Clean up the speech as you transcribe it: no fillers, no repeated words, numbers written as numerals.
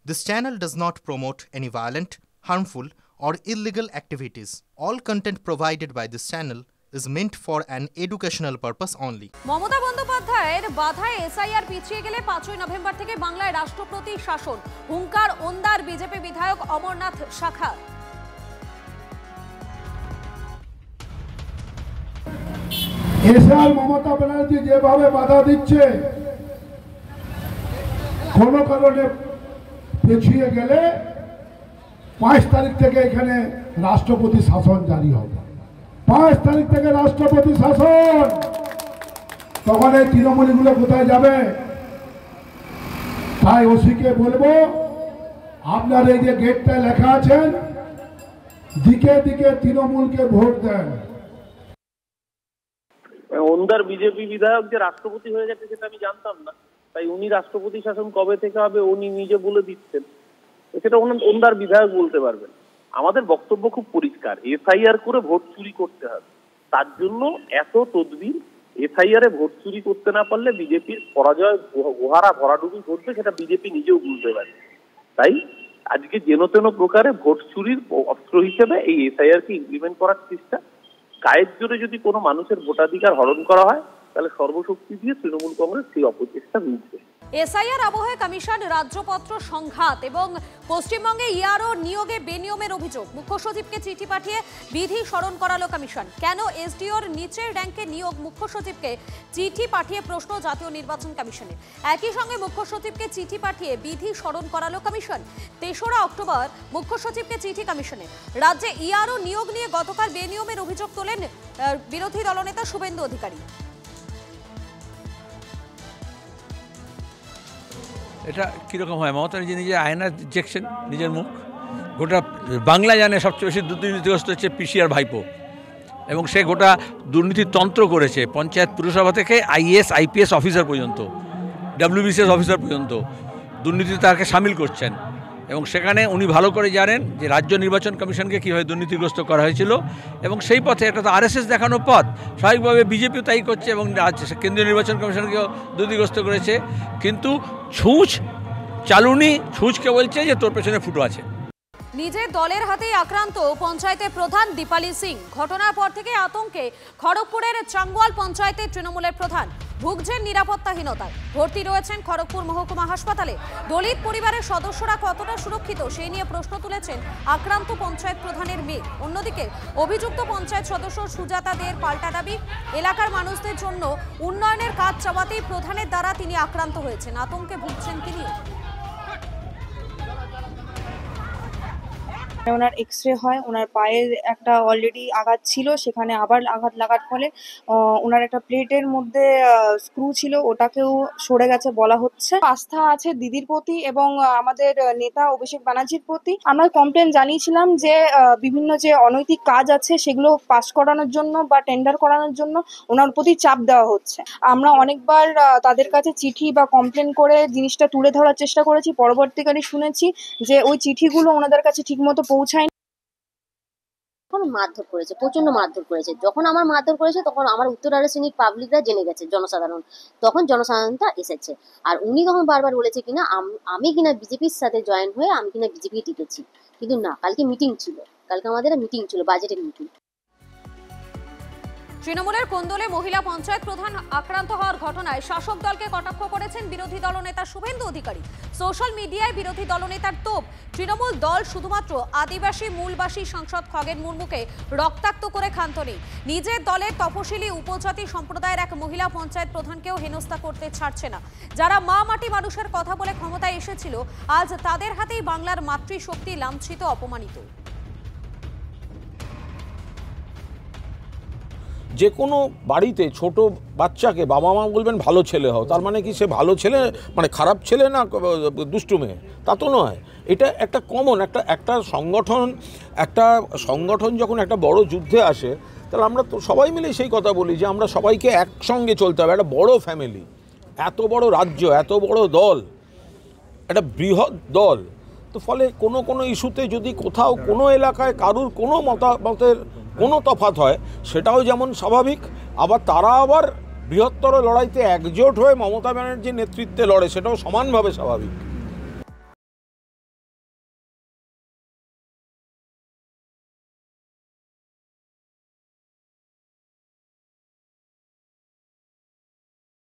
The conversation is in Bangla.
This channel does not promote any violent, harmful, or illegal activities. All content provided by this channel is meant for an educational purpose only. Mamata বন্দ্যোপাধ্যায়ের বাধায় এসআইআর পিছিয়ে গেলে 5ই নভেম্বর থেকে বাংলায় রাষ্ট্রপতি শাসন, হুঙ্কার ওন্দার বিজেপি বিধায়ক অমরনাথ শাখা। এসআর মমতা ব্যানার্জি যেভাবে বাধা দিচ্ছে, কোনো কারণে পিছিয়ে গেলে 5 তারিখ থেকে এখানে রাষ্ট্রপতি শাসন জারি হবে। 5 তারিখ থেকে রাষ্ট্রপতি শাসন। তখন এই তৃণমূলীগুলো কোথায় যাবে? তাই ওসিকে বলবো, আপনার এই যে গেটটা লেখা আছেন, দিকে দিকে তৃণমূলকে ভোট দেন। ওন্দার বিজেপি বিধায়ক যে রাষ্ট্রপতি হয়ে গেছে সেটা আমি জানতাম না, তাই উনি রাষ্ট্রপতি শাসন কবে থেকে হবে উনি নিজে বলে দিচ্ছেন, সেটা ওন্দার বিধায়ক বলতে পারবেন। আমাদের বক্তব্য খুব পরিষ্কার, এসআইআর করে ভোট চুরি করতে হবে, তার জন্য এত তদবির। এসআইআর এ ভোট চুরি করতে না পারলে বিজেপির পরাজয় গোহারা ভরাডুবি ঘটবে, সেটা বিজেপি নিজেও বুঝতে পারে। তাই আজকে যেন তেন প্রকারে ভোট চুরির অস্ত্র হিসেবে এই এসআইআর কে ইমপ্লিমেন্ট করার চেষ্টা। গায়ের জোরে যদি কোনো মানুষের ভোটাধিকার হরণ করা হয় তাহলে সর্বশক্তি দিয়ে তৃণমূল কংগ্রেস সেই অপচেষ্টা মিটবে। এসআইআর আবহে কমিশন রাজ্যপত্র সংঘাত এবং পশ্চিমবঙ্গে ইআরও নিয়োগে বেনিয়মের অভিযোগ। মুখ্য সচিবকে চিঠি পাঠিয়ে বিধি স্মরণ করালো কমিশন। কেন এসডিওর নিচের র্যাঙ্কে নিয়োগ? মুখ্য সচিবকে চিঠি পাঠিয়ে প্রশ্ন জাতীয় নির্বাচন কমিশনের। একই সঙ্গে মুখ্য সচিবকে চিঠি পাঠিয়ে বিধি স্মরণ করালো কমিশন। 3রা অক্টোবর মুখ্য সচিবকে চিঠি কমিশনের। রাজ্যে ইআরও নিয়োগ নিয়ে গতকাল বেনিয়মের অভিযোগ তোলেন বিরোধী দলনেতা শুভেন্দু অধিকারী। এটা কীরকম হয়? মমতা নিজে আয়না দেখছেন নিজের মুখ। গোটা বাংলা জানে সবচেয়ে বেশি দুর্নীতিগ্রস্ত হচ্ছে পিসি আর ভাইপো, এবং সে গোটা দুর্নীতির তন্ত্র করেছে। পঞ্চায়েত পুরসভা থেকে আইএস আইপিএস অফিসার পর্যন্ত, ডাব্লিউবিসিএস অফিসার পর্যন্ত দুর্নীতিতে তাকে সামিল করছেন। এবং সেখানে উনি ভালো করে জানেন যে রাজ্য নির্বাচন কমিশনকে কীভাবে দুর্নীতিগ্রস্ত করা হয়েছিল, এবং সেই পথে এটা তো আরএসএস দেখানো পথ। স্বাভাবিকভাবে বিজেপিও তাই করছে এবং কেন্দ্রীয় নির্বাচন কমিশনকেও দুর্নীতিগ্রস্ত করেছে। কিন্তু ছুঁচ চালুনি ছুঁচকে বলছে যে তোর পেছনে ফুটো আছে। নিজের দলের হাতেই আক্রান্ত পঞ্চায়েতের প্রধান দীপালি সিং। ঘটনার পর থেকে আতঙ্কে খড়গপুরের চাঙ্গওয়াল পঞ্চায়েতের তৃণমূলের প্রধান। ভুগছেন নিরাপত্তাহীনতায়, ভর্তি রয়েছেন খড়গপুর মহকুমা হাসপাতালে। দলিত পরিবারের সদস্যরা কতটা সুরক্ষিত সেই নিয়ে প্রশ্ন তুলেছেন আক্রান্ত পঞ্চায়েত প্রধানের মেয়ে। অন্যদিকে অভিযুক্ত পঞ্চায়েত সদস্য সুজাতা দের পাল্টা দাবি, এলাকার মানুষদের জন্য উন্নয়নের কাজ চাওয়াতেই প্রধানের দ্বারা তিনি আক্রান্ত হয়েছেন। আতঙ্কে ভুগছেন তিনিও। ওনার এক্সরে হয়, ওনার পায়ের একটা অলরেডি আঘাত ছিল, সেখানে আবার আঘাত লাগার ফলে ওনার একটা প্লেটের মধ্যে স্ক্রু ছিল, ওটাকেও সরে গেছে বলা হচ্ছে। আস্থা আছে দিদির প্রতি এবং আমাদের নেতা অভিষেক ব্যানার্জির প্রতি। আমরা কমপ্লেন জানিয়েছিলাম যে বিভিন্ন যে অনৈতিক কাজ আছে সেগুলো পাস করানোর জন্য বা টেন্ডার করানোর জন্য ওনার প্রতি চাপ দেওয়া হচ্ছে। আমরা অনেকবার তাদের কাছে চিঠি বা কমপ্লেন করে জিনিসটা তুলে ধরার চেষ্টা করেছি। পরবর্তীকালে শুনেছি যে ওই চিঠিগুলো ওনাদের কাছে ঠিকমতো পৌঁছায়নি। মারধর করেছে, প্রচন্ড মারধর করেছে। যখন আমার মারধর করেছে তখন আমার উত্তরার শ্রেণীর পাবলিকরা জেনে গেছে, জনসাধারণ, তখন জনসাধারণটা এসেছে। আর উনি তখন বারবার বলেছে কিনা আমি কিনা বিজেপির সাথে জয়েন হয়ে আমি কিনা বিজেপি টিকেছি, কিন্তু না, কালকে মিটিং ছিল, কালকে আমাদের মিটিং ছিল, বাজেটের মিটিং। তৃণমূলের কোন্দলে মহিলা পঞ্চায়েত প্রধান আক্রান্ত হওয়ার ঘটনায় শাসক দলকে কটাক্ষ করেছেন বিরোধী দলনেতা শুভেন্দু অধিকারী। সোশ্যাল মিডিয়ায় বিরোধী দলনেতার তোপ, তৃণমূল দল শুধুমাত্র আদিবাসী মূলবাসী সাংসদ খগেন মুর্মুকে রক্তাক্ত করে ক্ষান্ত নেই, নিজের দলের তপশিলি উপজাতি সম্প্রদায়ের এক মহিলা পঞ্চায়েত প্রধানকেও হেনস্থা করতে ছাড়ছে না। যারা মা মাটি মানুষের কথা বলে ক্ষমতায় এসেছিল, আজ তাদের হাতেই বাংলার মাতৃশক্তি লাঞ্ছিত, অপমানিত। যে কোনো বাড়িতে ছোট বাচ্চাকে বাবা মা বলবেন ভালো ছেলে হও, তার মানে কি সে ভালো ছেলে মানে খারাপ ছেলে না দুষ্টু মেয়ে? তা তো নয়। এটা একটা কমন একটা সংগঠন যখন একটা বড় যুদ্ধে আসে, তাহলে আমরা তো সবাই মিলে সেই কথা বলি যে আমরা সবাইকে একসঙ্গে চলতে হবে। একটা বড় ফ্যামিলি, এত বড় রাজ্য, এত বড় দল, একটা বৃহৎ দল, তো ফলে কোনো ইস্যুতে যদি কোথাও কোনো এলাকায় কারুর কোনো মতামতের কোনো তফাৎ হয়, সেটাও যেমন স্বাভাবিক, আবার তারা আবার বৃহত্তর লড়াইতে একজোট হয়ে মমতা ব্যানার্জির নেতৃত্বে লড়ে, সেটাও সমানভাবে স্বাভাবিক।